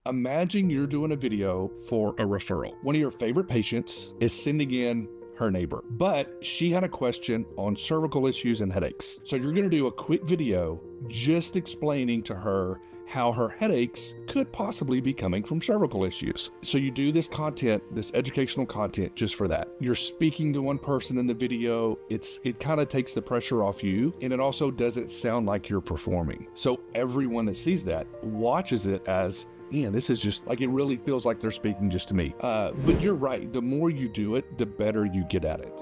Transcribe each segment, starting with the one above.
Imagine you're doing a video for a referral. One of your favorite patients is sending in her neighbor, but she had a question on cervical issues and headaches. So you're going to do a quick video just explaining to her how her headaches could possibly be coming from cervical issues. So you do this content, this educational content just for that. You're speaking to one person in the video. It kind of takes the pressure off you, and it also doesn't sound like you're performing. So everyone that sees that watches it as, man, this is just like, it really feels like they're speaking just to me. But you're right. The more you do it, the better you get at it.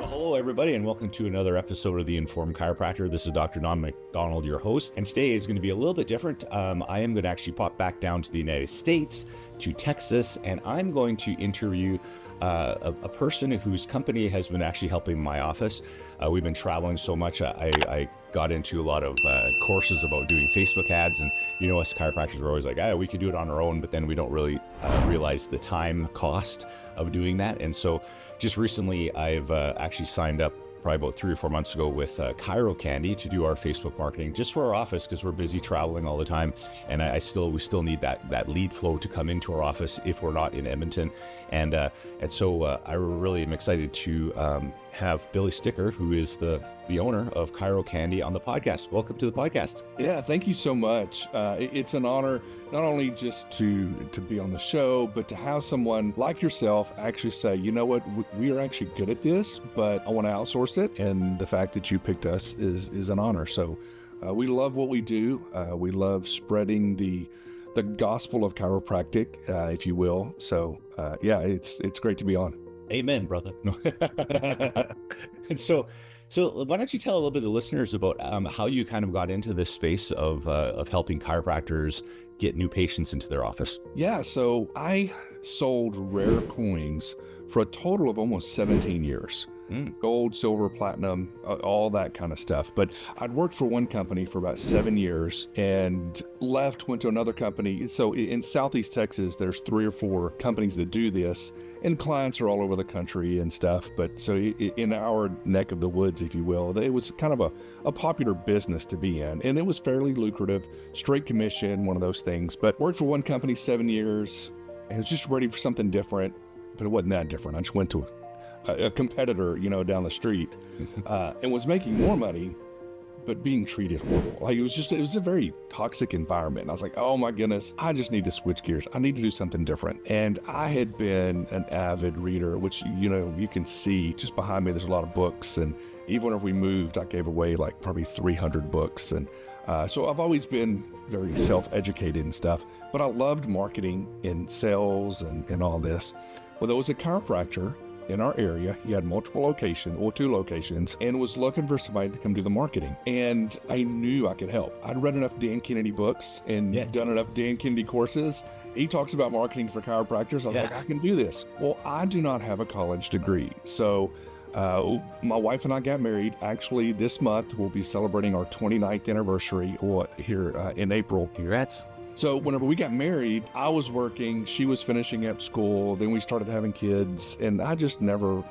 Hello, everybody, and welcome to another episode of The Informed Chiropractor. This is Dr. Don McDonald, your host, and today is going to be a little bit different. I am going to actually pop back down to the United States, to Texas, and I'm going to interview a person whose company has been actually helping my office. We've been traveling so much. I got into a lot of courses about doing Facebook ads, and you know, us chiropractors are always like, we could do it on our own, but then we don't really realize the time cost of doing that. And so just recently I've actually signed up probably about 3 or 4 months ago with Chiro Candy to do our Facebook marketing just for our office, because we're busy traveling all the time, and we still need that lead flow to come into our office if we're not in Edmonton. And so I really am excited to have Billy Sticker, who is the owner of Chiro Candy, on the podcast. Welcome to the podcast. Yeah, thank you so much. It's an honor not only just to be on the show, but to have someone like yourself actually say, you know what, we are actually good at this, but I want to outsource it. And the fact that you picked us is an honor. So we love what we do. We love spreading the gospel of chiropractic, if you will. So yeah, it's great to be on. Amen, brother. And so why don't you tell a little bit of the listeners about how you kind of got into this space of helping chiropractors get new patients into their office? Yeah, so I sold rare coins for a total of almost 17 years. Gold, silver, platinum, all that kind of stuff. But I'd worked for one company for about 7 years and left, went to another company. So in Southeast Texas, there's 3 or 4 companies that do this, and clients are all over the country and stuff. But so in our neck of the woods, if you will, it was kind of a popular business to be in, and it was fairly lucrative, straight commission, one of those things. But worked for one company 7 years, and was just ready for something different, but it wasn't that different. I just went to a competitor, down the street, and was making more money, but being treated horrible. Like it was a very toxic environment. And I was like, oh my goodness, I just need to switch gears. I need to do something different. And I had been an avid reader, which, you can see just behind me, there's a lot of books. And even whenever we moved, I gave away like probably 300 books. And so I've always been very self-educated and stuff, but I loved marketing and sales and all this. Well, there was a chiropractor in our area. He had multiple locations, or 2 locations, and was looking for somebody to come do the marketing. And I knew I could help. I'd read enough Dan Kennedy books and done enough Dan Kennedy courses. He talks about marketing for chiropractors. I was like, I can do this. Well, I do not have a college degree. So my wife and I got married. Actually, this month we'll be celebrating our 29th anniversary here in April. Congrats. So whenever we got married, I was working, she was finishing up school, then we started having kids, and I just never,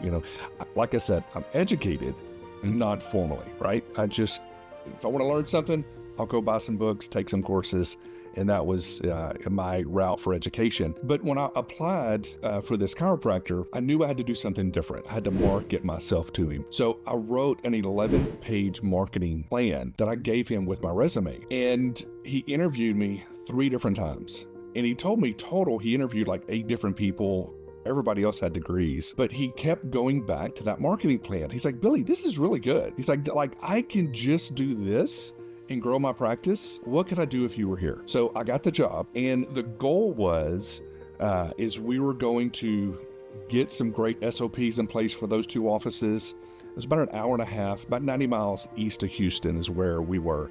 like I said, I'm educated, not formally, right? if I want to learn something, I'll go buy some books, take some courses, and that was my route for education. But when I applied for this chiropractor, I knew I had to do something different. I had to market myself to him. So I wrote an 11-page marketing plan that I gave him with my resume, and he interviewed me 3 different times. And he told me total, he interviewed like 8 different people. Everybody else had degrees, but he kept going back to that marketing plan. He's like, Billy, this is really good. He's like I can just do this and grow my practice. What could I do if you were here? So I got the job, and the goal was, is we were going to get some great SOPs in place for those 2 offices. It was about an hour and a half, about 90 miles east of Houston is where we were.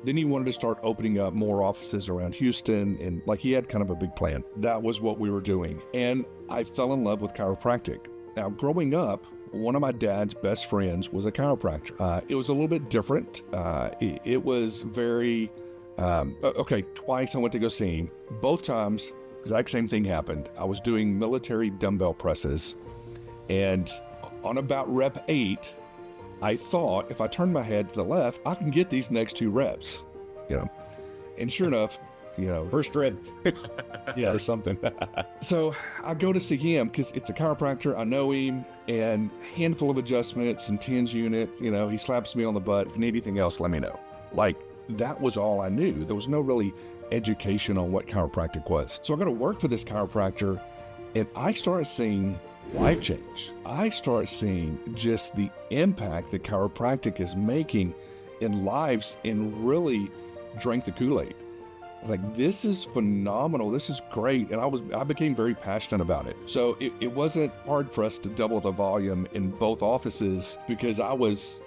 Then he wanted to start opening up more offices around Houston, and he had kind of a big plan. That was what we were doing. And I fell in love with chiropractic. Now, growing up, one of my dad's best friends was a chiropractor. It was a little bit different. It was very, twice I went to go see him. Both times, exact same thing happened. I was doing military dumbbell presses, and On about rep 8, I thought if I turn my head to the left, I can get these next 2 reps, and sure enough, First rep. yeah, Or something. So I go to see him because it's a chiropractor. I know him, and handful of adjustments, some TENS unit. He slaps me on the butt. If you need anything else, let me know. Like, that was all I knew. There was no really education on what chiropractic was. So I go to work for this chiropractor, and I started seeing life change. I started seeing just the impact that chiropractic is making in lives, and really drank the Kool-Aid. I was like, this is phenomenal. This is great. And I became very passionate about it. So it wasn't hard for us to double the volume in both offices because I was,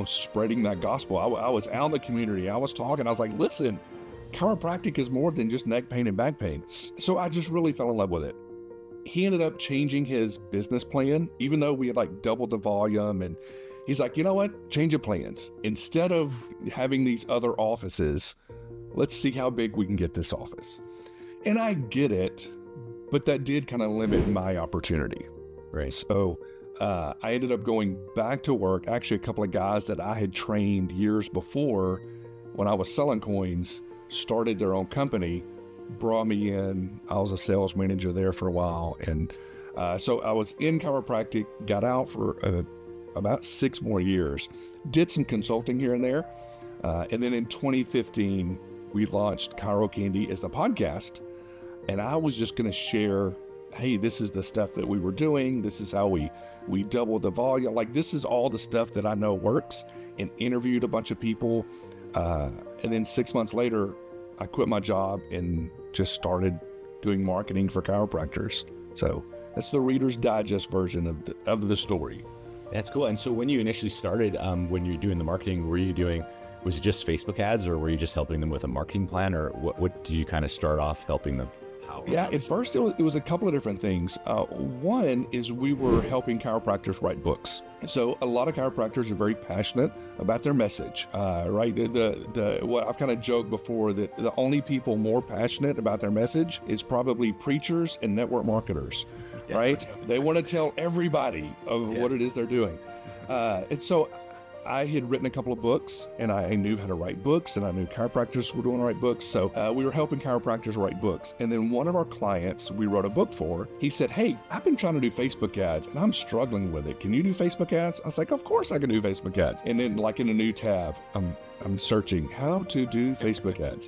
spreading that gospel. I was out in the community. I was talking. I was like, listen, chiropractic is more than just neck pain and back pain. So I just really fell in love with it. He ended up changing his business plan, even though we had like doubled the volume. And he's like, you know what? Change of plans. Instead of having these other offices, let's see how big we can get this office. And I get it, but that did kind of limit my opportunity. Right. So I ended up going back to work. Actually, a couple of guys that I had trained years before when I was selling coins started their own company, brought me in. I was a sales manager there for a while. And so I was in chiropractic, got out for about 6 more years, did some consulting here and there. And then in 2015, we launched Chiro Candy as the podcast. And I was just going to share, hey, this is the stuff that we were doing. This is how we doubled the volume. Like, this is all the stuff that I know works, and interviewed a bunch of people. And then 6 months later, I quit my job and just started doing marketing for chiropractors. So that's the Reader's Digest version of the story. That's cool. And so when you initially started, when you were doing the marketing, was it just Facebook ads, or were you just helping them with a marketing plan, or what do you kind of start off helping them? Yeah, at first it was a couple of different things. One is we were helping chiropractors write books. So a lot of chiropractors are very passionate about their message, right? What I've kind of joked before, that the only people more passionate about their message is probably preachers and network marketers, right? They want to tell everybody of what it is they're doing. And so I had written a couple of books, and I knew how to write books, and I knew chiropractors were doing to write books. So we were helping chiropractors write books. And then one of our clients we wrote a book for, he said, hey, I've been trying to do Facebook ads and I'm struggling with it. Can you do Facebook ads? I was like, of course I can do Facebook ads. And then like in a new tab, I'm searching how to do Facebook ads.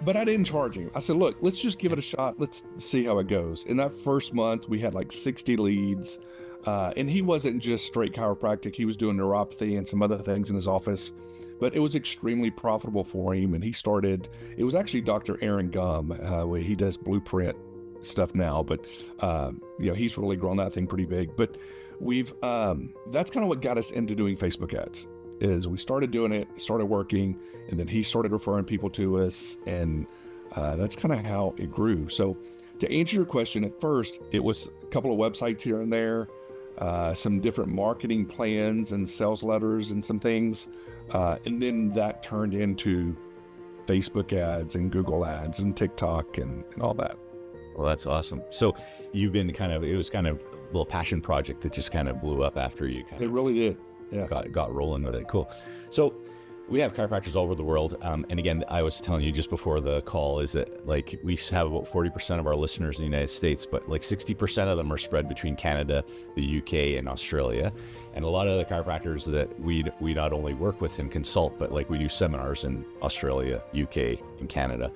But I didn't charge him. I said, look, let's just give it a shot. Let's see how it goes. In that first month, we had like 60 leads. And he wasn't just straight chiropractic. He was doing neuropathy and some other things in his office, but it was extremely profitable for him. And it was actually Dr. Aaron Gum. He does Blueprint stuff now, but he's really grown that thing pretty big. But that's kind of what got us into doing Facebook ads. Is we started doing it, started working, and then he started referring people to us. And that's kind of how it grew. So to answer your question, at first, it was a couple of websites here and there, some different marketing plans and sales letters and some things. And then that turned into Facebook ads and Google ads and TikTok and all that. Well, that's awesome. So you've been it was kind of a little passion project that just kind of blew up after you It really did. Yeah. Got rolling with it. Cool. So we have chiropractors all over the world. And again, I was telling you just before the call is that like we have about 40% of our listeners in the United States, but like 60% of them are spread between Canada, the UK, and Australia. And a lot of the chiropractors that we not only work with and consult, but like we do seminars in Australia, UK, and Canada.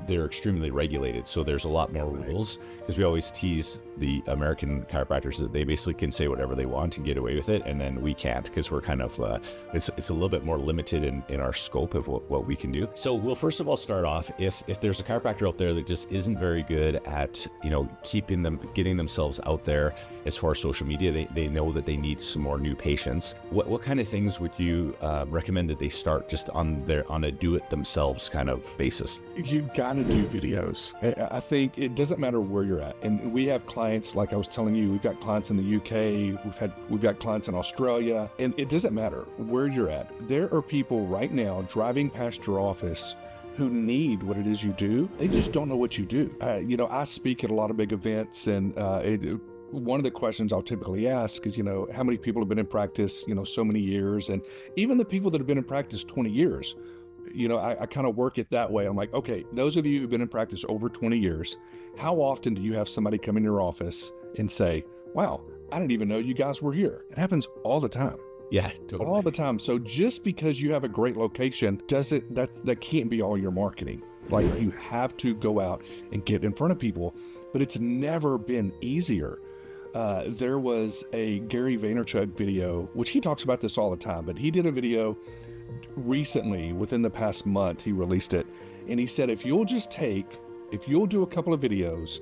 They're extremely regulated. So there's a lot more rules, because we always tease the American chiropractors that they basically can say whatever they want and get away with it. And then we can't, because we're kind of, it's a little bit more limited in our scope of what we can do. So we'll first of all start off, if there's a chiropractor out there that just isn't very good at, getting themselves out there as far as social media, they know that they need some more new patients. What kind of things would you recommend that they start just on a do-it-themselves kind of basis? You've got to do videos. I think it doesn't matter where you're at. And we have clients, like I was telling you, we've got clients in the UK, we've got clients in Australia, and it doesn't matter where you're at. There are people right now driving past your office who need what it is you do. They just don't know what you do. I speak at a lot of big events, and one of the questions I'll typically ask is, how many people have been in practice, so many years, and even the people that have been in practice 20 years, I kind of work it that way. I'm like, okay, those of you who've been in practice over 20 years, how often do you have somebody come in your office and say, wow, I didn't even know you guys were here? It happens all the time. Yeah, totally. All the time. So just because you have a great location, that can't be all your marketing. Like, you have to go out and get in front of people, but it's never been easier. There was a Gary Vaynerchuk video, which he talks about this all the time, but he did a video recently, within the past month, he released it. And he said, if you'll do a couple of videos,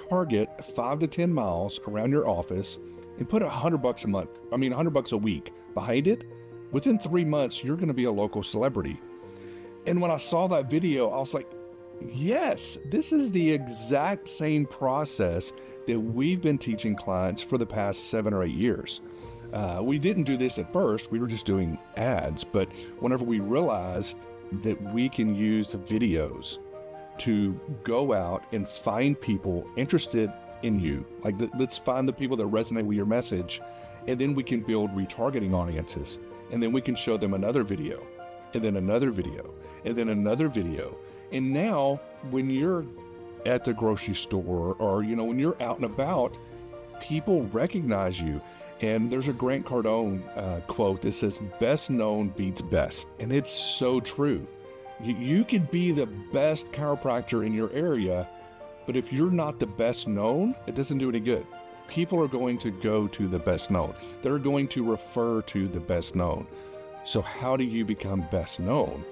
target 5 to 10 miles around your office and put $100 a week behind it, within 3 months, you're going to be a local celebrity. And when I saw that video, I was like, yes, this is the exact same process that we've been teaching clients for the past 7 or 8 years. We didn't do this at first. We were just doing ads. But whenever we realized that we can use videos to go out and find people interested in you, like let's find the people that resonate with your message, and then we can build retargeting audiences. And then we can show them another video, and then another video, and then another video. And now when you're at the grocery store, or, when you're out and about, people recognize you. And there's a Grant Cardone quote that says, best known beats best. And it's so true. You could be the best chiropractor in your area, but if you're not the best known, it doesn't do any good. People are going to go to the best known. They're going to refer to the best known. So how do you become best known?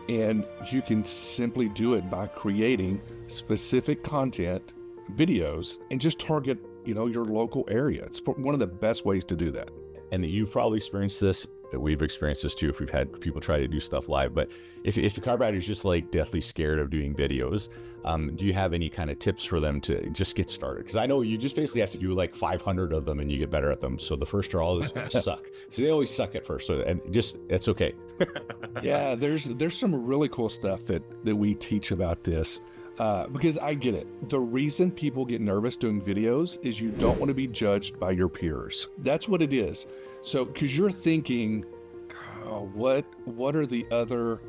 And you can simply do it by creating specific content, videos, and just target, your local area. It's one of the best ways to do that. And you've probably experienced this. We've experienced this too if we've had people try to do stuff live. But if the chiropractor is just like deathly scared of doing videos, do you have any kind of tips for them to just get started? Because I know you just basically have to do like 500 of them and you get better at them. So the first are always going to suck. So they always suck at first. So, and just, that's okay. Yeah, there's some really cool stuff that we teach about this. Because I get it. The reason people get nervous doing videos is you don't want to be judged by your peers. That's what it is. So, because you're thinking, oh, what are the other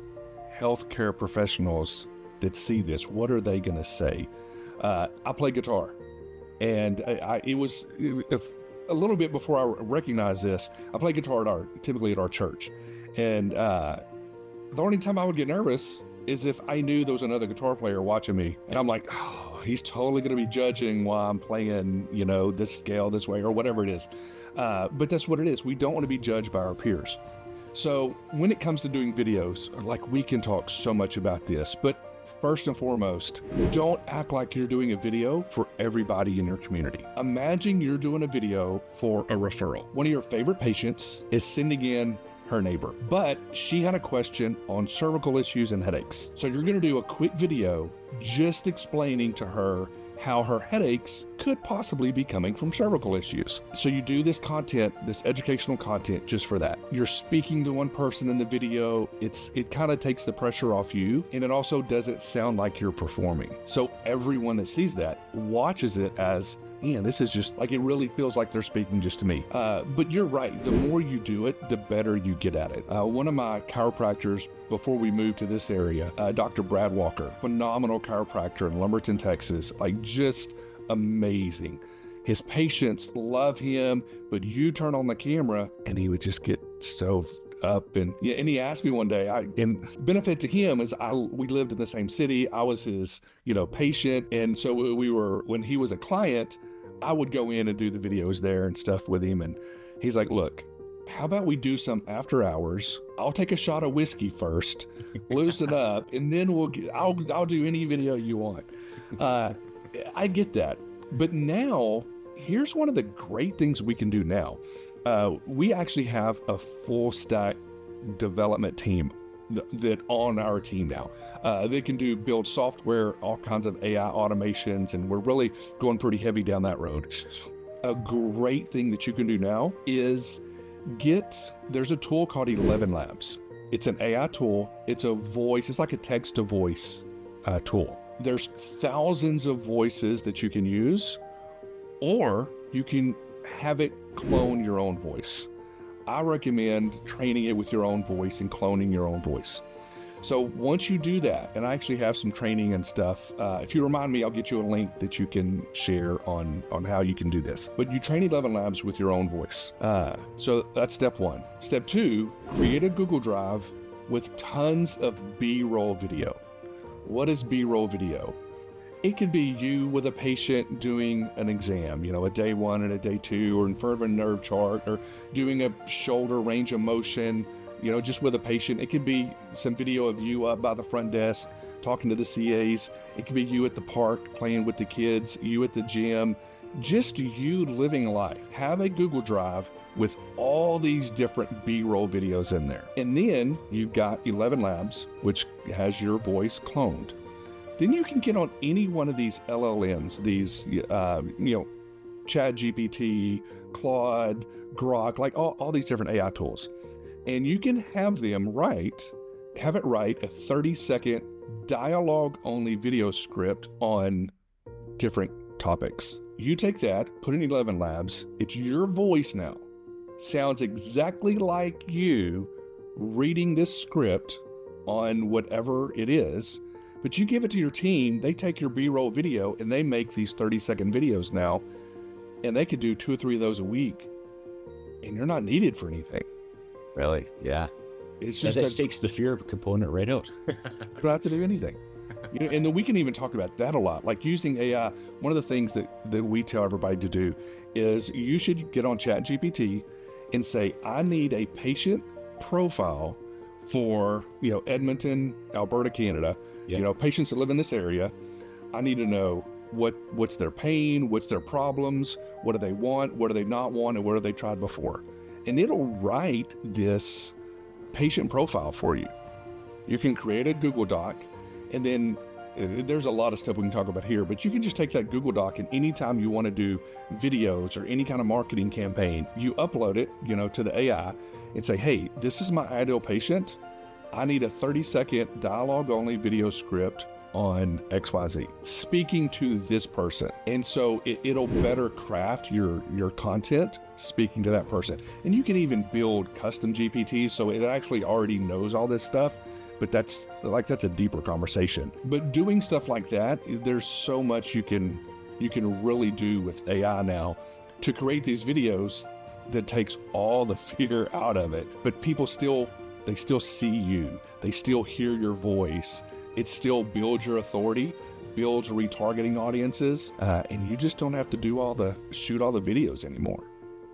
healthcare professionals that see this? What are they going to say? I play guitar, and it was a little bit before I recognized this. I play guitar typically at our church, and the only time I would get nervous is if I knew there was another guitar player watching me, and I'm like, oh, he's totally going to be judging why I'm playing, this scale this way or whatever it is. But that's what it is. We don't want to be judged by our peers. So when it comes to doing videos, like, we can talk so much about this, but first and foremost, don't act like you're doing a video for everybody in your community. Imagine you're doing a video for a referral. One of your favorite patients is sending in her neighbor, but she had a question on cervical issues and headaches. So you're going to do a quick video just explaining to her how her headaches could possibly be coming from cervical issues. So you do this content, this educational content, just for that. You're speaking to one person in the video. It kind of takes the pressure off you, and it also doesn't sound like you're performing. So everyone that sees that watches it as, man, this is just like, it really feels like they're speaking just to me. But you're right. The more you do it, the better you get at it. One of my chiropractors, before we moved to this area, Dr. Brad Walker, phenomenal chiropractor in Lumberton, Texas, like, just amazing. His patients love him, but you turn on the camera and he would just get so up. And he asked me one day, and benefit to him is we lived in the same city. I was his, patient. And so when he was a client, I would go in and do the videos there and stuff with him. And he's like, look, how about we do some after hours? I'll take a shot of whiskey first, loosen up, and then I'll do any video you want. I get that. But now, here's one of the great things we can do now. We actually have a full stack development team that on our team now. They can build software, all kinds of AI automations, and we're really going pretty heavy down that road. A great thing that you can do now is there's a tool called 11 Labs. It's an AI tool. It's like a text to voice tool. There's thousands of voices that you can use, or you can have it clone your own voice. I recommend training it with your own voice and cloning your own voice. So once you do that, and I actually have some training and stuff, if you remind me, I'll get you a link that you can share on how you can do this. But you train 11 labs with your own voice. So that's step one. Step two, create a Google Drive with tons of B-roll video. What is B-roll video? It could be you with a patient doing an exam, a day one and a day two, or in front of a nerve chart, or doing a shoulder range of motion, just with a patient. It could be some video of you up by the front desk talking to the CAs. It could be you at the park playing with the kids, you at the gym, just you living life. Have a Google Drive with all these different B-roll videos in there. And then you've got 11 labs, which has your voice cloned. Then you can get on any one of these LLMs, these, ChatGPT, Claude, Grok, like all these different AI tools. And you can have them write a 30-second dialogue-only video script on different topics. You take that, put in 11 labs, it's your voice now. Sounds exactly like you reading this script on whatever it is, but you give it to your team, they take your B-roll video and they make these 30-second videos now, and they could do 2 or 3 of those a week, and you're not needed for anything. Really? Yeah. It's just that takes the fear component right out. You don't have to do anything. And then we can even talk about that a lot. Like using AI, one of the things that we tell everybody to do is you should get on ChatGPT and say, I need a patient profile for, Edmonton, Alberta, Canada, patients that live in this area. I need to know what's their pain, what's their problems, what do they want, what do they not want, and what have they tried before. And it'll write this patient profile for you. You can create a Google Doc, and then there's a lot of stuff we can talk about here, but you can just take that Google Doc, and anytime you want to do videos or any kind of marketing campaign, you upload it, to the AI and say, hey, this is my ideal patient. I need a 30-second dialogue-only video script on XYZ, speaking to this person. And so it'll better craft your content speaking to that person. And you can even build custom GPTs, so it actually already knows all this stuff, but that's a deeper conversation. But doing stuff like that, there's so much you can really do with AI now to create these videos that takes all the fear out of it. But people still see you, they still hear your voice. It still builds your authority, builds retargeting audiences, and you just don't have to shoot all the videos anymore.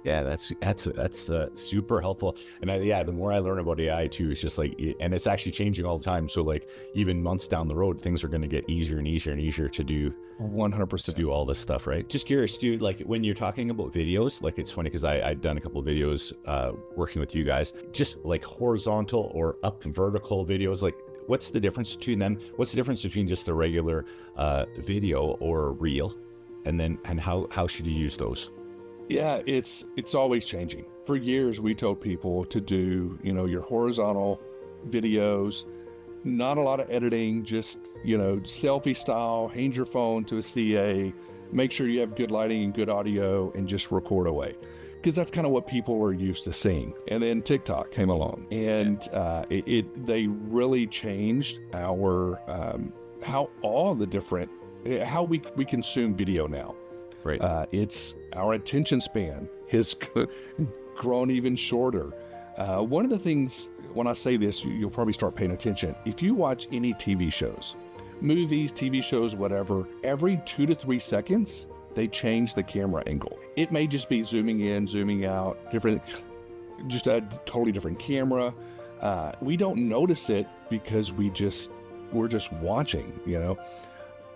Yeah, that's super helpful. And the more I learn about AI too, it's just and it's actually changing all the time. So even months down the road, things are going to get easier and easier and easier to do. 100% to do all this stuff, right? Just curious, dude, when you're talking about videos, it's funny because I'd done a couple of videos working with you guys, just horizontal or up vertical videos, what's the difference between them? What's the difference between just a regular video or a reel? And how should you use those? Yeah, it's always changing. For years, we told people to do, your horizontal videos, not a lot of editing, just, selfie style, hand your phone to a CA, make sure you have good lighting and good audio, and just record away. Because that's kind of what people were used to seeing. And then TikTok came along, and they really changed our how we consume video now. Right. It's our attention span has grown even shorter. One of the things, when I say this, you'll probably start paying attention. If you watch any TV shows, movies, TV shows, whatever, every 2 to 3 seconds, they change the camera angle. It may just be zooming in, zooming out, just a totally different camera. We don't notice it because we're just watching,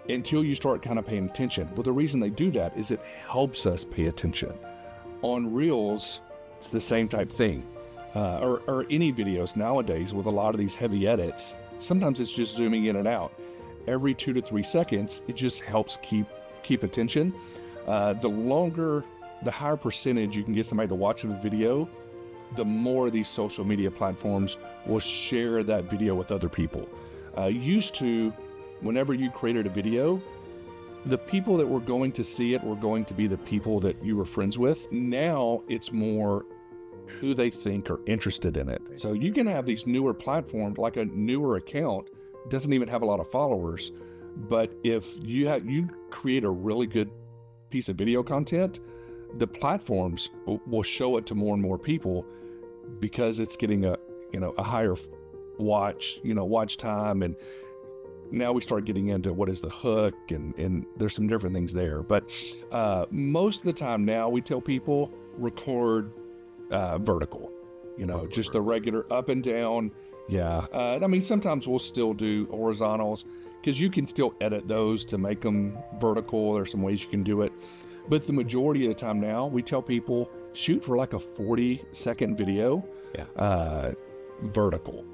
until you start kind of paying attention. Well, the reason they do that is it helps us pay attention. On Reels, it's the same type thing. Or any videos nowadays with a lot of these heavy edits, sometimes it's just zooming in and out. Every 2 to 3 seconds, it just helps keep attention. The higher percentage you can get somebody to watch a video, the more these social media platforms will share that video with other people. Used to, whenever you created a video, the people that were going to see it were going to be the people that you were friends with. Now it's more who they think are interested in it. So you can have these newer platforms, like a newer account, doesn't even have a lot of followers, but if you create a really good piece of video content, the platforms will show it to more and more people because it's getting a higher watch time. And now we start getting into what is the hook, and there's some different things there. But most of the time now we tell people record vertical, just the regular up and down. Yeah. I mean, sometimes we'll still do horizontals because you can still edit those to make them vertical. There's some ways you can do it. But the majority of the time now, we tell people shoot for like a 40-second video, vertical.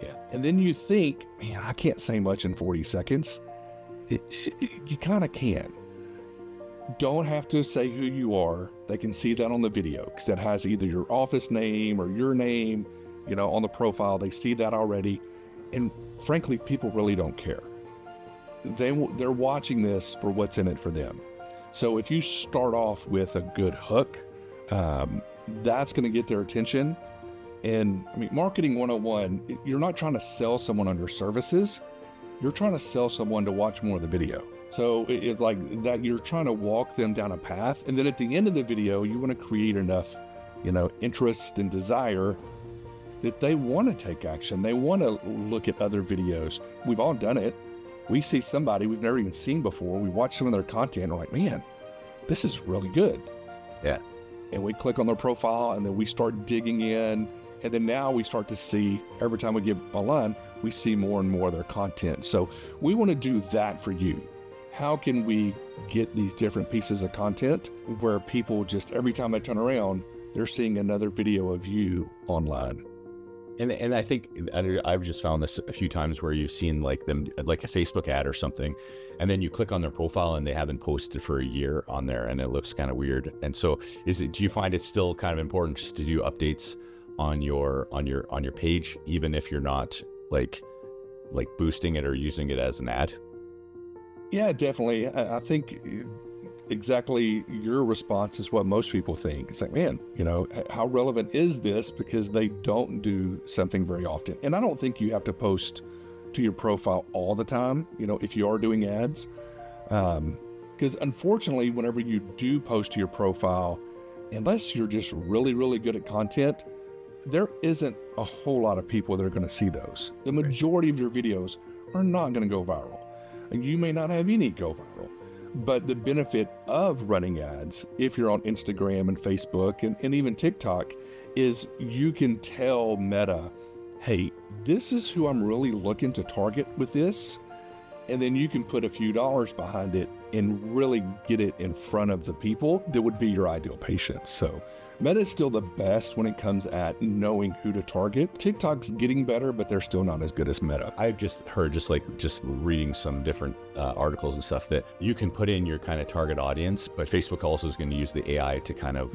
Yeah. And then you think, man, I can't say much in 40 seconds. You kind of can. Don't have to say who you are. They can see that on the video because that has either your office name or your name, on the profile. They see that already. And frankly, people really don't care. They're watching this for what's in it for them. So if you start off with a good hook, that's going to get their attention. And I mean, marketing 101, you're not trying to sell someone on your services. You're trying to sell someone to watch more of the video. So it's like that you're trying to walk them down a path. And then at the end of the video, you want to create enough, interest and desire that they want to take action. They want to look at other videos. We've all done it. We see somebody we've never even seen before. We watch some of their content and we're like, man, this is really good. Yeah. And we click on their profile and then we start digging in. And then now we start to see, every time we get online, we see more and more of their content. So we want to do that for you. How can we get these different pieces of content where people just, every time they turn around, they're seeing another video of you online? And I think I've just found this a few times where you've seen like them, like a Facebook ad or something, and then you click on their profile and they haven't posted for a year on there, and it looks kind of weird. And so, do you find it still kind of important just to do updates on your page, even if you're not like boosting it or using it as an ad? Yeah, definitely. I think exactly your response is what most people think. It's like, man, how relevant is this? Because they don't do something very often. And I don't think you have to post to your profile all the time, if you are doing ads. Because unfortunately, whenever you do post to your profile, unless you're just really, really good at content, there isn't a whole lot of people that are going to see those. The majority of your videos are not going to go viral. And you may not have any go viral. But the benefit of running ads, if you're on Instagram and Facebook and even TikTok, is you can tell Meta, hey, this is who I'm really looking to target with this. And then you can put a few dollars behind it and really get it in front of the people that would be your ideal patients. So Meta is still the best when it comes at knowing who to target. TikTok's getting better, but they're still not as good as Meta. I've just heard, just reading some different articles and stuff, that you can put in your kind of target audience, but Facebook also is going to use the AI to kind of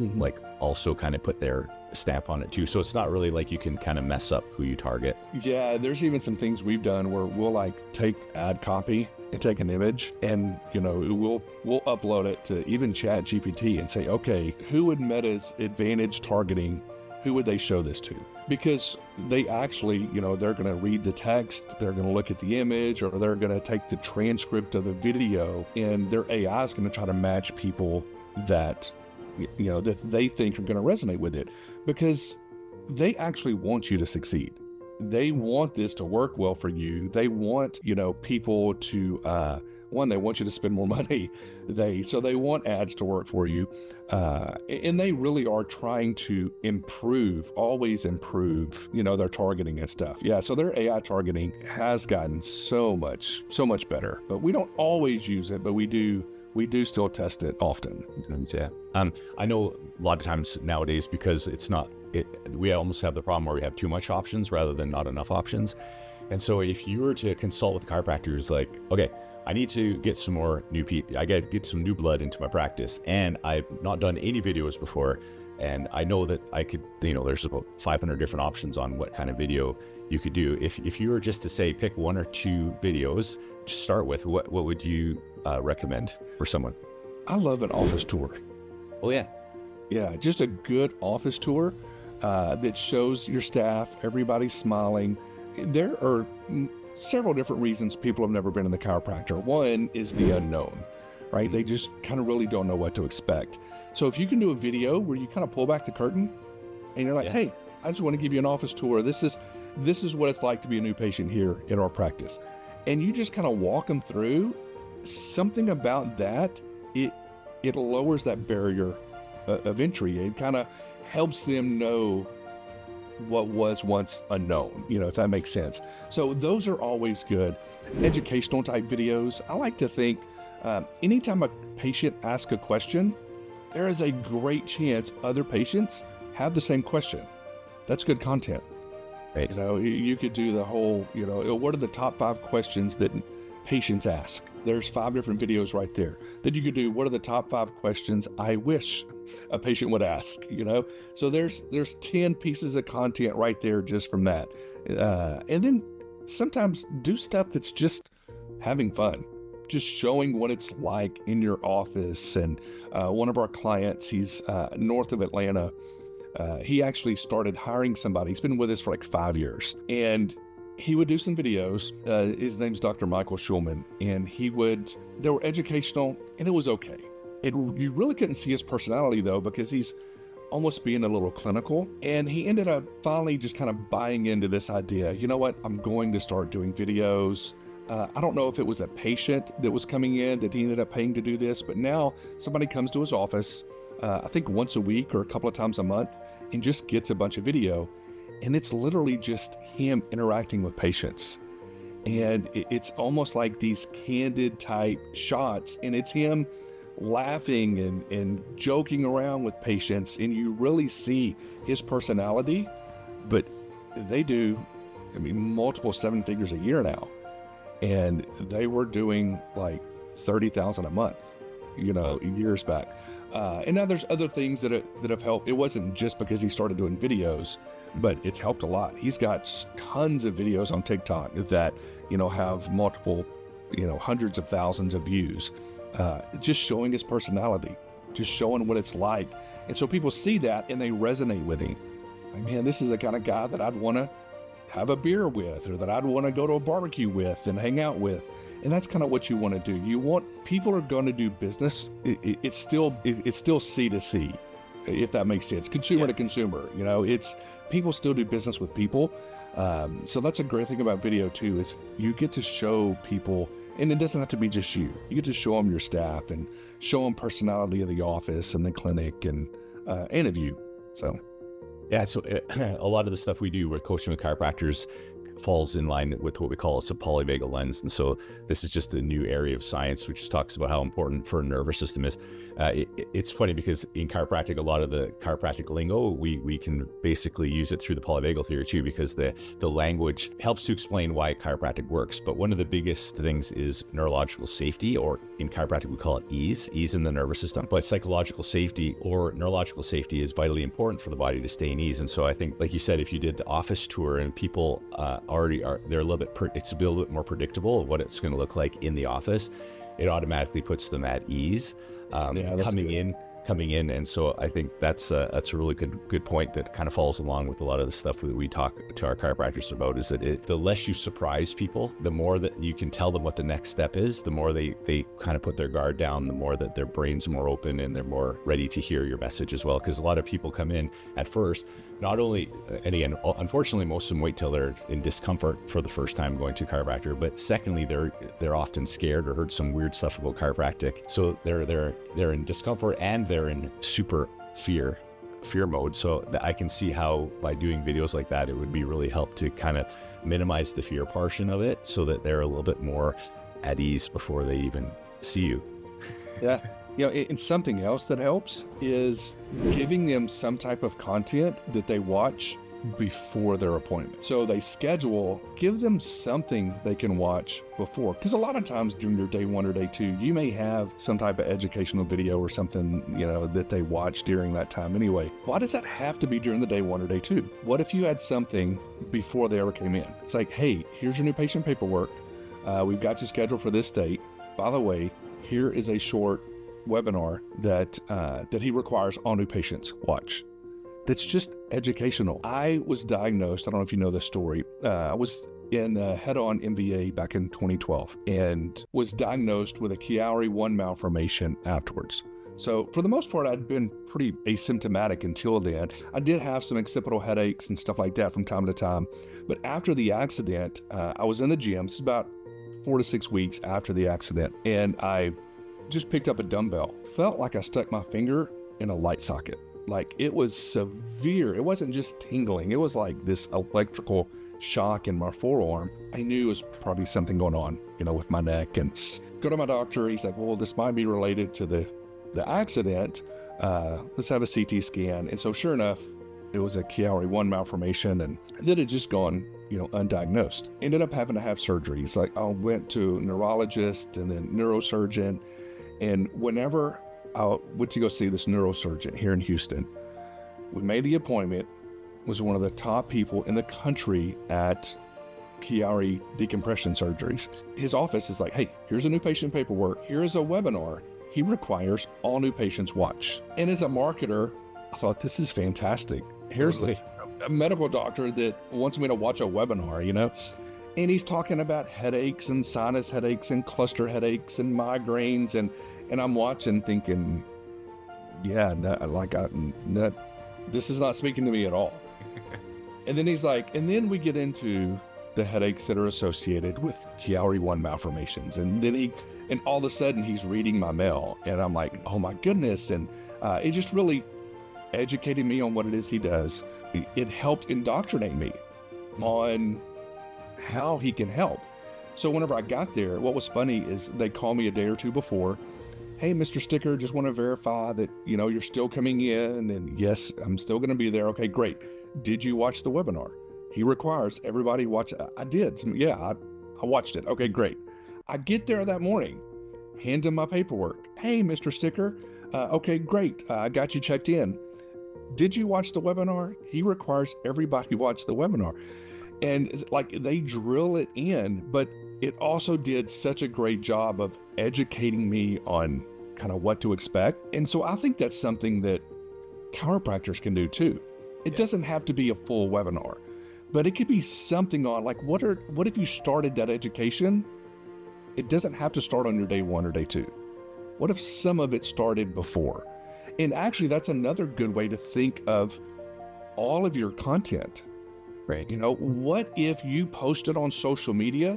also kind of put their stamp on it too. So it's not really like you can kind of mess up who you target. Yeah, there's even some things we've done where we'll take ad copy and take an image and, we'll upload it to even Chat GPT and say, okay, who would Meta's advantage targeting, who would they show this to? Because they actually, they're going to read the text, they're going to look at the image, or they're going to take the transcript of the video, and their AI is going to try to match people that, that they think are going to resonate with it, because they actually want you to succeed. They want this to work well for you. They want, people to, they want you to spend more money. So they want ads to work for you. And they really are trying to always improve, their targeting and stuff. Yeah. So their AI targeting has gotten so much better, but we don't always use it, but we do still test it often. Yeah. I know a lot of times nowadays, because we almost have the problem where we have too much options rather than not enough options. And so if you were to consult with chiropractors, like, okay, I need to get some more I got to get some new blood into my practice, and I've not done any videos before, And I know that I could, there's about 500 different options on what kind of video you could do. If you were just to say, pick one or two videos to start with, what would you recommend for someone? I love an office tour. Oh, yeah. Yeah, just a good office tour that shows your staff, everybody smiling. There are several different reasons people have never been in the chiropractor. One is the unknown, right? They just kind of really don't know what to expect. So if you can do a video where you kind of pull back the curtain and you're like, hey, I just want to give you an office tour. This is what it's like to be a new patient here in our practice. And you just kind of walk them through something about that. It lowers that barrier of entry. It kind of helps them know what was once unknown, if that makes sense. So those are always good. Educational type videos. I like to think anytime a patient asks a question, there is a great chance other patients have the same question. That's good content. Right. You could do the whole, what are the top 5 questions that patients ask? There's 5 different videos right there. Then you could do, what are the top 5 questions I wish a patient would ask, So there's 10 pieces of content right there just from that. And then sometimes do stuff that's just having fun, just showing what it's like in your office. And one of our clients, he's north of Atlanta. He actually started hiring somebody. He's been with us for like 5 years. And he would do some videos. His name's Dr. Michael Schulman. And they were educational, and it was okay. You really couldn't see his personality, though, because he's almost being a little clinical. And he ended up finally just kind of buying into this idea. You know what? I'm going to start doing videos. I don't know if it was a patient that was coming in that he ended up paying to do this, but now somebody comes to his office, I think once a week or a couple of times a month, and just gets a bunch of video. And it's literally just him interacting with patients. And it's almost like these candid type shots, and it's him laughing and joking around with patients, and you really see his personality. But they do, multiple 7 figures a year now, and they were doing like $30,000 a month, years back. And now there's other things that have helped. It wasn't just because he started doing videos, but it's helped a lot. He's got tons of videos on TikTok that have multiple hundreds of thousands of views. Just showing his personality, just showing what it's like. And so people see that and they resonate with him. Like, man, this is the kind of guy that I'd want to have a beer with, or that I'd want to go to a barbecue with and hang out with. And that's kind of what you want to do. People are going to do business. It's still C to C, if that makes sense. Consumer to consumer, it's people still do business with people. So that's a great thing about video too, is you get to show people. And it doesn't have to be just you. You get to show them your staff and show them personality of the office and the clinic and of you. So, yeah. So a lot of the stuff we do, we're coaching with chiropractors, falls in line with what we call a polyvagal lens. And so this is just a new area of science, which talks about how important for a nervous system is. It's funny because in chiropractic, a lot of the chiropractic lingo, we can basically use it through the polyvagal theory too, because the language helps to explain why chiropractic works. But one of the biggest things is neurological safety, or in chiropractic, we call it ease in the nervous system. But psychological safety or neurological safety is vitally important for the body to stay in ease. And so I think, like you said, if you did the office tour and people already are, they're a little bit more predictable of what it's going to look like in the office, it automatically puts them at ease. Coming in. And so I think that's a really good point that kind of falls along with a lot of the stuff that we talk to our chiropractors about, is that the less you surprise people, the more that you can tell them what the next step is, the more they kind of put their guard down, the more that their brain's more open and they're more ready to hear your message as well. Because a lot of people come in at first, not only, and again, unfortunately, most of them wait till they're in discomfort for the first time going to a chiropractor, but secondly, they're often scared or heard some weird stuff about chiropractic. So they're in discomfort and they're in super fear mode. So I can see how by doing videos like that, it would be really help to kind of minimize the fear portion of it, so that they're a little bit more at ease before they even see you. Yeah. And something else that helps is giving them some type of content that they watch before their appointment. So they schedule, give them something they can watch before. Because a lot of times during your day 1 or day 2, you may have some type of educational video or something, that they watch during that time anyway. Why does that have to be during the day 1 or day 2? What if you had something before they ever came in? It's like, hey, here's your new patient paperwork. We've got you scheduled for this date. By the way, here is a short webinar that he requires all new patients watch. That's just educational. I was diagnosed, I don't know if you know this story, I was in head-on MVA back in 2012 and was diagnosed with a Chiari-1 malformation afterwards. So for the most part, I'd been pretty asymptomatic until then. I did have some occipital headaches and stuff like that from time to time. But after the accident, I was in the gym. It's about 4 to 6 weeks after the accident. And I just picked up a dumbbell. Felt like I stuck my finger in a light socket. Like it was severe. It wasn't just tingling. It was like this electrical shock in my forearm. I knew it was probably something going on, with my neck. And go to my doctor. He's like, well, this might be related to the accident. Let's have a CT scan. And so sure enough, it was a Chiari-1 malformation, and that had just gone, undiagnosed. Ended up having to have surgeries. Like I went to a neurologist and then neurosurgeon. And whenever I went to go see this neurosurgeon here in Houston, we made the appointment, was one of the top people in the country at Chiari decompression surgeries. His office is like, hey, here's a new patient paperwork. Here's a webinar. He requires all new patients watch. And as a marketer, I thought, this is fantastic. Here's a medical doctor that wants me to watch a webinar, and he's talking about headaches and sinus headaches and cluster headaches and migraines. And I'm watching thinking, this is not speaking to me at all. And then he's like, and then we get into the headaches that are associated with Chiari-1 malformations. And then and all of a sudden he's reading my mail, and I'm like, oh my goodness. And it just really educated me on what it is he does. It helped indoctrinate me on how he can help. So whenever I got there, what was funny is they called me a day or two before. Hey, Mr. Sticker, just want to verify that, you're still coming in. And yes, I'm still going to be there. Okay, great. Did you watch the webinar? He requires everybody watch. I did. Yeah, I watched it. Okay, great. I get there that morning, hand him my paperwork. Hey, Mr. Sticker. Okay, great. I got you checked in. Did you watch the webinar? He requires everybody watch the webinar. And it's like they drill it in, but it also did such a great job of educating me on kind of what to expect. And so I think that's something that chiropractors can do too. It doesn't have to be a full webinar, but it could be something on like, what if you started that education? It doesn't have to start on your day 1 or day 2. What if some of it started before? And actually, that's another good way to think of all of your content. Right. What if you posted on social media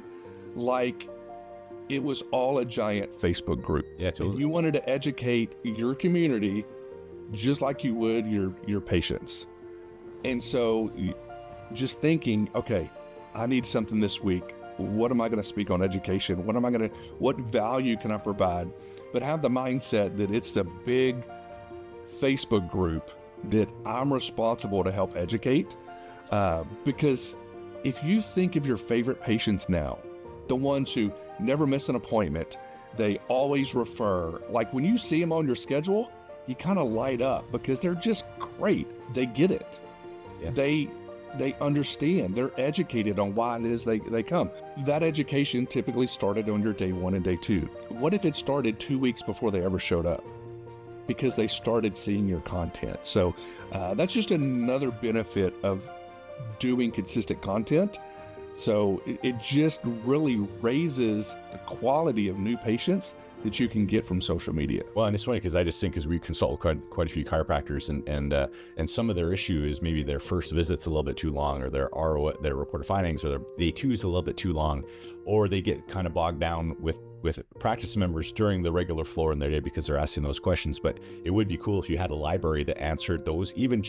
like it was all a giant Facebook group? Yeah, totally. And you wanted to educate your community just like you would your patients. And so just thinking, okay, I need something this week. What am I going to speak on education? What value can I provide? But have the mindset that it's a big Facebook group that I'm responsible to help educate. Because if you think of your favorite patients now, the ones who never miss an appointment, they always refer, like when you see them on your schedule, you kind of light up because they're just great. They get it. Yeah. They understand. They're educated on why it is they come. That education typically started on your day 1 and day 2. What if it started 2 weeks before they ever showed up? Because they started seeing your content. So that's just another benefit of doing consistent content. So it just really raises the quality of new patients that you can get from social media. Well, and it's funny because I just think, because we consult quite a few chiropractors, and some of their issue is maybe their first visit's a little bit too long, or their reported findings, or their day 2 is a little bit too long, or they get kind of bogged down with with practice members during the regular flow in their day because they're asking those questions. But it would be cool if you had a library that answered those, even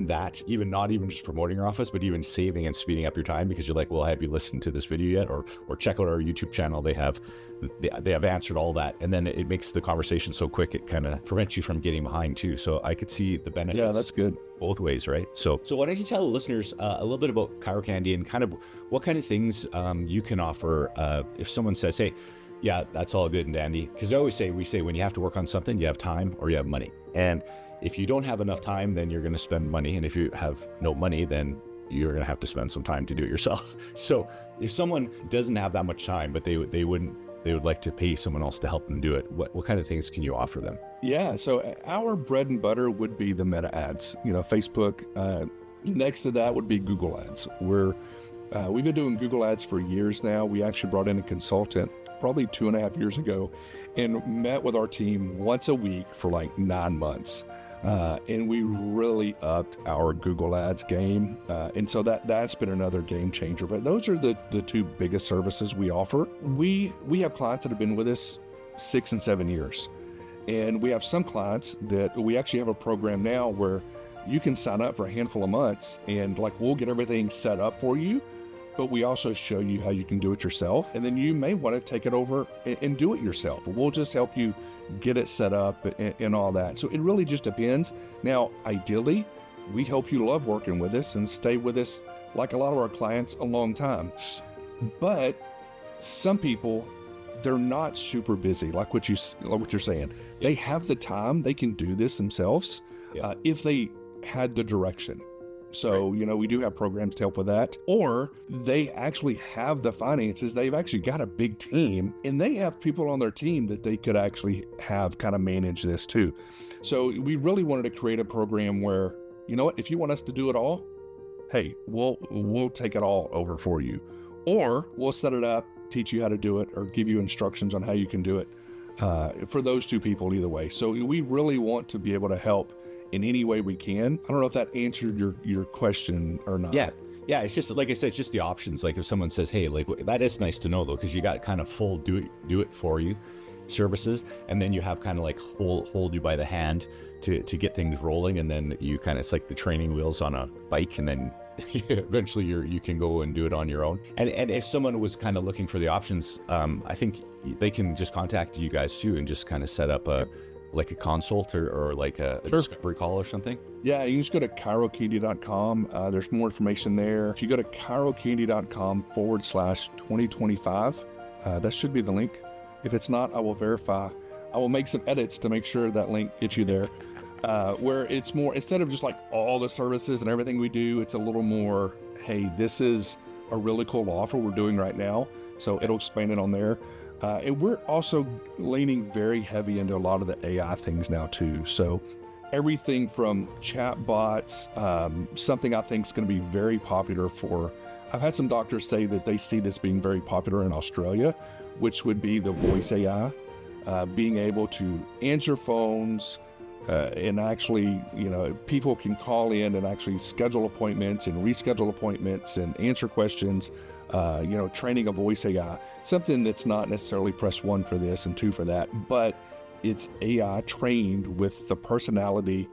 not even just promoting your office, but even saving and speeding up your time, because you're like, well, have you listened to this video yet? Or check out our YouTube channel. They have answered all that. And then it makes the conversation so quick, it kind of prevents you from getting behind too. So I could see the benefits. Yeah, that's good. Both ways, right? So why don't you tell the listeners a little bit about ChiroCandy and kind of what kind of things you can offer if someone says, hey, yeah, that's all good and dandy. Because we say when you have to work on something, you have time or you have money. And if you don't have enough time, then you're going to spend money. And if you have no money, then you're going to have to spend some time to do it yourself. So if someone doesn't have that much time, but they would like to pay someone else to help them do it, what kind of things can you offer them? Yeah, so our bread and butter would be the meta ads, Facebook. Next to that would be Google ads. We've been doing Google ads for years now. We actually brought in a consultant probably 2.5 years ago and met with our team once a week for like 9 months. And we really upped our Google ads game. And so that's been another game changer. But those are the two biggest services we offer. We have clients that have been with us 6 and 7 years. And we have some clients that we actually have a program now where you can sign up for a handful of months and we'll get everything set up for you, but we also show you how you can do it yourself. And then you may want to take it over and do it yourself. We'll just help you get it set up and all that. So it really just depends. Now, ideally, we hope you love working with us and stay with us, like a lot of our clients, a long time. But some people, they're not super busy, like what you're saying. They have the time, they can do this themselves if they had the direction. So, right. We do have programs to help with that. Or they actually have the finances. They've actually got a big team and they have people on their team that they could actually have kind of manage this too. So we really wanted to create a program where, if you want us to do it all, hey, we'll take it all over for you. Or we'll set it up, teach you how to do it, or give you instructions on how you can do it for those two people either way. So we really want to be able to help in any way we can. I don't know if that answered your question or not. Yeah. It's just, like I said, it's just the options. Like if someone says, hey, that is nice to know though, because you got kind of full do it for you services. And then you have kind of hold you by the hand to get things rolling. And then you kind of, it's like the training wheels on a bike. And then eventually you can go and do it on your own. And if someone was kind of looking for the options, I think they can just contact you guys too and just kind of set up a consult or a discovery call or something. Yeah, you can just go to chirocandy.com. There's more information there. If you go to chirocandy.com/2025, that should be the link. If it's not, I will verify. I will make some edits to make sure that link gets you there. Where it's more, instead of just all the services and everything we do, it's a little more, hey, this is a really cool offer we're doing right now. So it'll explain it on there. And we're also leaning very heavy into a lot of the AI things now too. So everything from chat bots, something I think is going to be very popular I've had some doctors say that they see this being very popular in Australia, which would be the voice AI, being able to answer phones, and actually, people can call in and actually schedule appointments and reschedule appointments and answer questions, training a voice AI, something that's not necessarily press 1 for this and 2 for that, but it's AI trained with the personality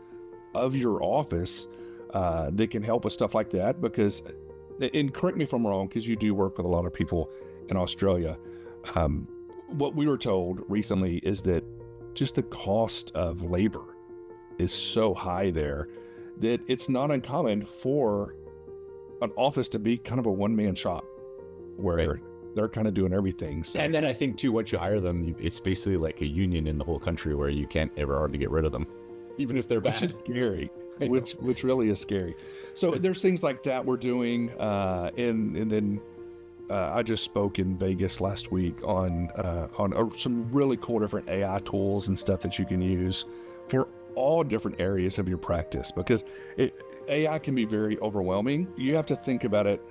of your office that can help with stuff like that. Because, and correct me if I'm wrong, because you do work with a lot of people in Australia. What we were told recently is that just the cost of labor is so high there that it's not uncommon for an office to be kind of a one-man shop where they're kind of doing everything. So. And then I think too, once you hire them, it's basically like a union in the whole country where you can't ever hardly get rid of them, even if they're bad. Which is scary, which really is scary. So there's things like that we're doing. And then I just spoke in Vegas last week on some really cool different AI tools and stuff that you can use for all different areas of your practice, because AI can be very overwhelming. You have to think about it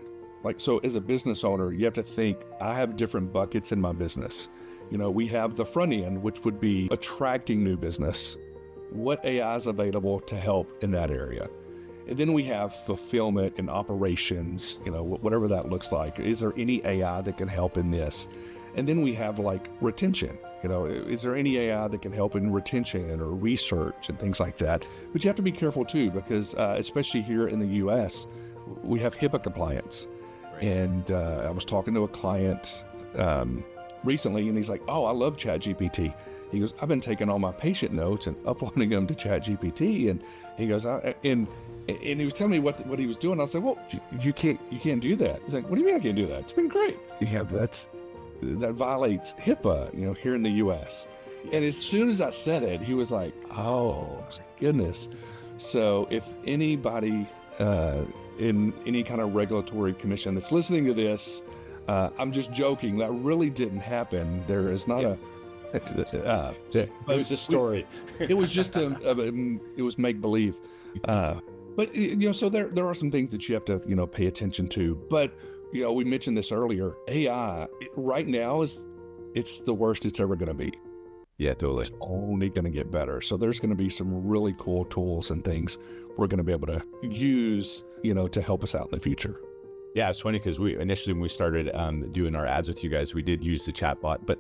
so as a business owner, you have to think, I have different buckets in my business. We have the front end, which would be attracting new business. What AI is available to help in that area? And then we have fulfillment and operations, whatever that looks like. Is there any AI that can help in this? And then we have like retention. Is there any AI that can help in retention or research and things like that? But you have to be careful too, because especially here in the US, we have HIPAA compliance. Right. And I was talking to a client recently, and he's like, "Oh, I love ChatGPT." He goes, "I've been taking all my patient notes and uploading them to ChatGPT." And he goes, and he was telling me what he was doing. I was like, "Well, you can't do that." He's like, "What do you mean I can't do that? It's been great." Yeah, that violates HIPAA, here in the US. And as soon as I said it, he was like, "Oh, goodness." So if anybody in any kind of regulatory commission that's listening to this, I'm just joking. That really didn't happen. There is not it was a story. It was just it was make believe. But so there are some things that you have to pay attention to. But we mentioned this earlier. AI right now it's the worst it's ever going to be. Yeah, totally. It's only going to get better. So there's going to be some really cool tools and things we're going to be able to use, to help us out in the future. Yeah, it's funny because we initially, when we started doing our ads with you guys, we did use the chatbot, but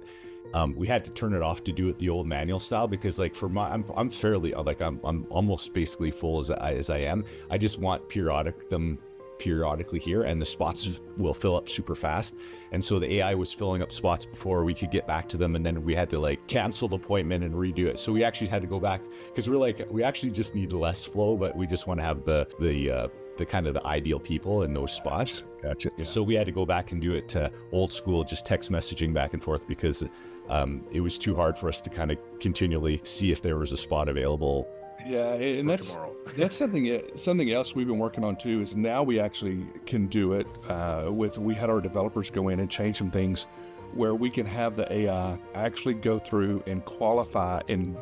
we had to turn it off to do it the old manual style, because like I'm fairly I'm almost basically full as I am. I just want periodically here, and the spots will fill up super fast. And so the AI was filling up spots before we could get back to them, and then we had to like cancel the appointment and redo it. So we actually had to go back, because we actually just need less flow, but we just want to have the kind of the ideal people in those spots. Gotcha. So we had to go back and do it old school, just text messaging back and forth, because it was too hard for us to kind of continually see if there was a spot available. Yeah, and that's something else we've been working on too, is now we actually can do it we had our developers go in and change some things where we can have the AI actually go through and qualify and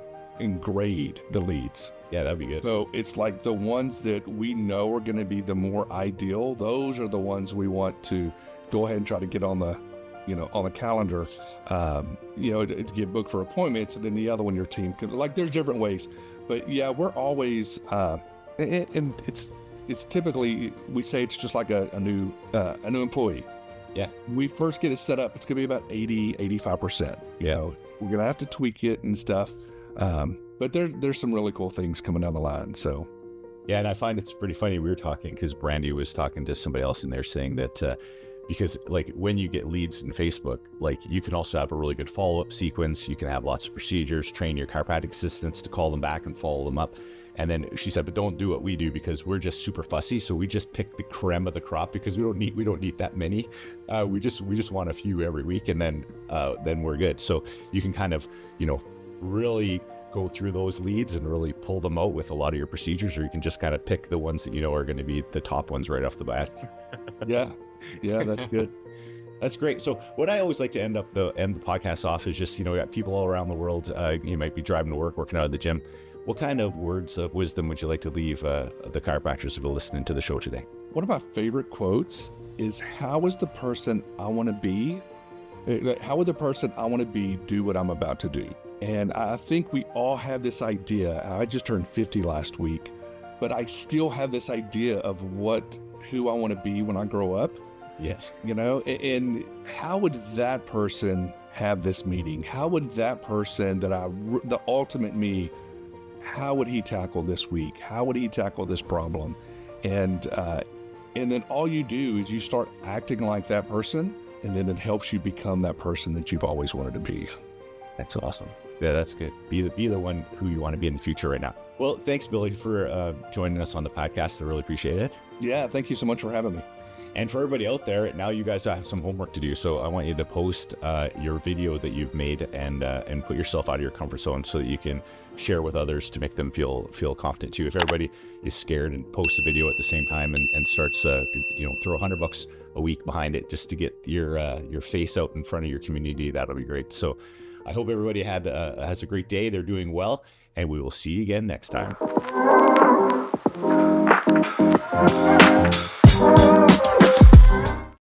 grade the leads. Yeah, that'd be good. So it's like the ones that we know are going to be the more ideal, those are the ones we want to go ahead and try to get on the calendar, to get booked for appointments. And then the other one, your team could, like, there's different ways. But yeah, we're always, and it's typically, we say it's just like a new employee. Yeah. When we first get it set up, it's going to be about 85%. We're going to have to tweak it and stuff. But there's some really cool things coming down the line. So. Yeah. And I find it's pretty funny. We were talking, because Brandy was talking to somebody else in there saying that, because like when you get leads in Facebook, like you can also have a really good follow-up sequence. You can have lots of procedures, train your chiropractic assistants to call them back and follow them up. And then she said, but don't do what we do, because we're just super fussy. So we just pick the creme of the crop, because we don't need that many. We just want a few every week, and then we're good. So you can kind of, really go through those leads and really pull them out with a lot of your procedures, or you can just kind of pick the ones that are going to be the top ones right off the bat. Yeah, that's good. That's great. So what I always like to end the podcast off is just, we got people all around the world. You might be driving to work, working out at the gym. What kind of words of wisdom would you like to leave the chiropractors who are listening to the show today? One of my favorite quotes is, how is the person I want to be? How would the person I want to be do what I'm about to do? And I think we all have this idea. I just turned 50 last week, but I still have this idea of who I want to be when I grow up. Yes. And how would that person have this meeting? How would that person the ultimate me, how would he tackle this week? How would he tackle this problem? And then all you do is you start acting like that person, and then it helps you become that person that you've always wanted to be. That's awesome. Yeah, that's good. Be the one who you want to be in the future right now. Well, thanks, Billy, for joining us on the podcast. I really appreciate it. Yeah, thank you so much for having me. And for everybody out there, now you guys have some homework to do. So I want you to post your video that you've made and put yourself out of your comfort zone so that you can share with others to make them feel confident too. If everybody is scared and posts a video at the same time and starts throw $100 a week behind it just to get your face out in front of your community, that'll be great. So I hope everybody has a great day. They're doing well, and we will see you again next time.